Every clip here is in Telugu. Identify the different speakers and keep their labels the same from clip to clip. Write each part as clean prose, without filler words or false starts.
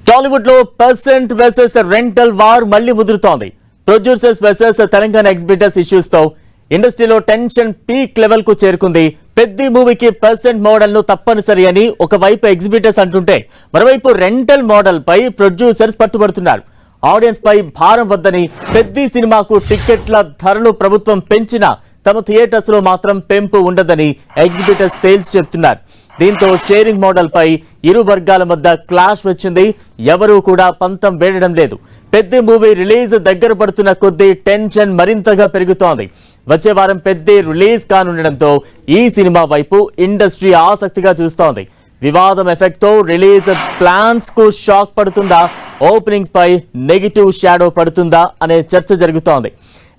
Speaker 1: టాలీవుడ్ లో పర్సెంట్ వర్సెస్ రెంటల్ వార్ మళ్లీ ముదురుతోంది. Producers versus Telangana exhibitors issues తో ఇండస్ట్రీలో టెన్షన్ పీక్ లెవెల్ కు చేరుకుంది. పెద్ద మూవీకి పర్సెంట్ మోడల్ ను తప్పనిసరి అని ఒకవైపు ఎగ్జిబిటర్స్ అంటుంటే మరోవైపు రెంటల్ మోడల్ పై ప్రొడ్యూసర్స్ పట్టుబడుతున్నారు. ఆడియన్స్ పై భారం వద్దని పెద్ద సినిమాకు టికెట్ల ధరలు ప్రభుత్వం పెంచినా తమ థియేటర్స్ లో మాత్రం పెంపు ఉండదని ఎగ్జిబిటర్స్ తేల్చి చెప్తున్నారు. దీంతో షేరింగ్ మోడల్ పై ఇరు వర్గాల మధ్య క్లాష్ వచ్చింది. ఎవరూ కూడా పంతం వేయడం లేదు. పెద్ద మూవీ రిలీజ్ దగ్గర పడుతున్న కొద్దీ టెన్షన్ మరింతగా పెరుగుతోంది. వచ్చే వారం పెద్ద రిలీజ్ కానుండడంతో ఈ సినిమా వైపు ఇండస్ట్రీ ఆసక్తిగా చూస్తోంది. వివాదం ఎఫెక్ట్ తో రిలీజ్ ప్లాన్స్ కు షాక్ పడుతుందా, ఓపెనింగ్స్ పై నెగిటివ్ షాడో పడుతుందా అనే చర్చ జరుగుతోంది.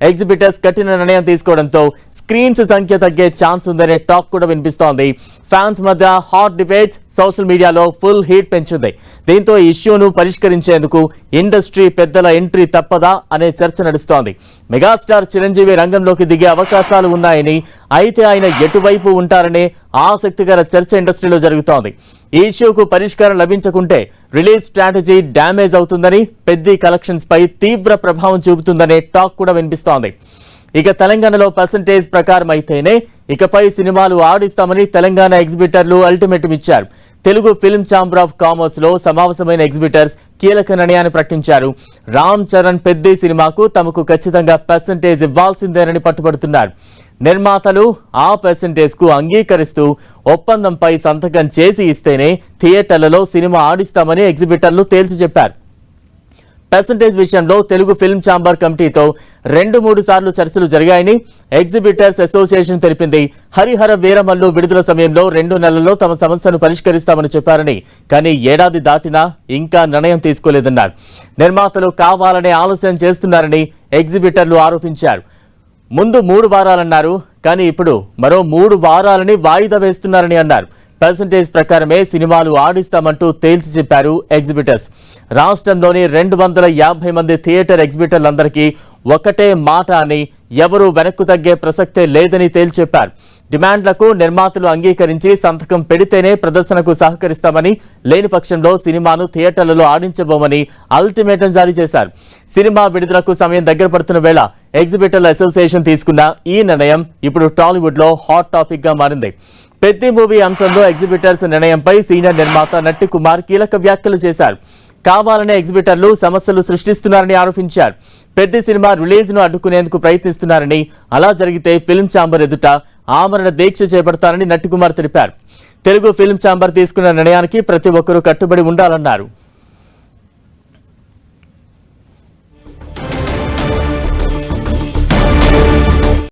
Speaker 1: ఎగ్జిబిటర్స్ కఠిన నిర్ణయం తీసుకోవడంతో స్క్రీన్స్ సంఖ్య తగ్గే ఛాన్స్ ఉందనే టాక్ కూడా వినిపిస్తోంది. ఫ్యాన్స్ మధ్య హాట్ డిబేట్స్ సోషల్ మీడియాలో ఫుల్ హీట్ పెంచుంది. దీంతో ఈ ఇష్యూను పరిష్కరించేందుకు ఇండస్ట్రీ పెద్దల ఎంట్రీ తప్పదా అనే చర్చ నడుస్తోంది. మెగాస్టార్ చిరంజీవి రంగంలోకి దిగే అవకాశాలు ఉన్నాయని, అయితే ఆయన ఎటువైపు ఉంటారనే ఆసక్తికర చర్చ ఇండస్ట్రీలో జరుగుతోంది. ఈ ఇష్యూకు పరిష్కారం లభించకుంటే రిలీజ్ స్ట్రాటజీ డ్యామేజ్ అవుతుందని, పెద్ద కలెక్షన్స్ పై తీవ్ర ప్రభావం చూపుతుందనే టాక్ కూడా వినిపిస్తోంది. ఇక తెలంగాణలో పర్సంటేజ్ ప్రకారం అయితేనే ఇకపై సినిమాలు ఆడిస్తామని తెలంగాణ ఎగ్జిబిటర్లు అల్టిమేటం ఇచ్చారు. Telugu film chamber of commerce లో సమావేశమైన ఎగ్జిబిటర్స్ కీలక నిర్ణయాన్ని ప్రకటించారు. రామ్ చరణ్ పెద్ద సినిమాకు తమకు ఖచ్చితంగా పర్సంటేజ్ ఇవ్వాల్సిందేనని పట్టుబడుతున్నారు. నిర్మాతలు ఆ పర్సంటేజ్ కు అంగీకరిస్తూ ఒప్పందంపై సంతకం చేసి ఇస్తేనే థియేటర్లలో సినిమా ఆడిస్తామని ఎగ్జిబిటర్లు తేల్చి చెప్పారు. పర్సంటేజ్ విషయంలో తెలుగు ఫిల్మ్ ఛాంబర్ కమిటీతో 2-3 సార్లు చర్చలు జరిగాయని ఎగ్జిబిటర్స్ అసోసియేషన్ తెలిపింది. హరిహర వీరమల్లు విడుదల సమయంలో 2 నెలల్లో తమ సమస్యను పరిష్కరిస్తామని చెప్పారని, కానీ ఏడాది దాటినా ఇంకా నిర్ణయం తీసుకోలేదన్నారు. నిర్మాతలు కావాలనే ఆలస్యం చేస్తున్నారని ఎగ్జిబిటర్లు ఆరోపించారు. ముందు 3 వారాలన్నారు, కానీ ఇప్పుడు మరో 3 వారాలని వాయిదా వేస్తున్నారని అన్నారు. పర్సంటేజ్ ప్రకారమే సినిమాలు ఆడిస్తామంటూ తేల్చి చెప్పారు ఎగ్జిబిటర్స్. రాష్ట్రంలోని 250 మంది థియేటర్ ఎగ్జిబిటర్లందరికీ ఒకటే మాట అని, ఎవరూ వెనక్కు తగ్గే ప్రసక్తే లేదని తేల్చి చెప్పారు. డిమాండ్లకు నిర్మాతలు అంగీకరించి సంతకం పెడితేనే ప్రదర్శనకు సహకరిస్తామని, లేని పక్షంలో సినిమాను థియేటర్లలో ఆడించబోమని అల్టిమేటం జారీ చేశారు. సినిమా విడుదలకు సమయం దగ్గర పడుతున్న వేళ ఎగ్జిబిటర్ల అసోసియేషన్ తీసుకున్న ఈ నిర్ణయం ఇప్పుడు టాలీవుడ్ లో హాట్ టాపిక్ గా మారింది. పెద్ద మూవీ అంశంలో ఎగ్జిబిటర్స్ నిర్ణయంపై సీనియర్ నిర్మాత నట్టి కుమార్ కీలక వ్యాఖ్యలు చేశారు. కావాలనే ఎగ్జిబిటర్లు సమస్యలు సృష్టిస్తున్నారని ఆరోపించారు. పెద్ద సినిమా రిలీజ్ ను అడ్డుకునేందుకు ప్రయత్నిస్తున్నారని, అలా జరిగితే ఫిల్మ్ ఛాంబర్ ఎదుట ఆమరణ దీక్ష చేపడతారని నట్టి కుమార్ తెలిపారు. తెలుగు ఫిల్మ్ ఛాంబర్ తీసుకున్న నిర్ణయానికి ప్రతి ఒక్కరూ కట్టుబడి ఉండాలన్నారు.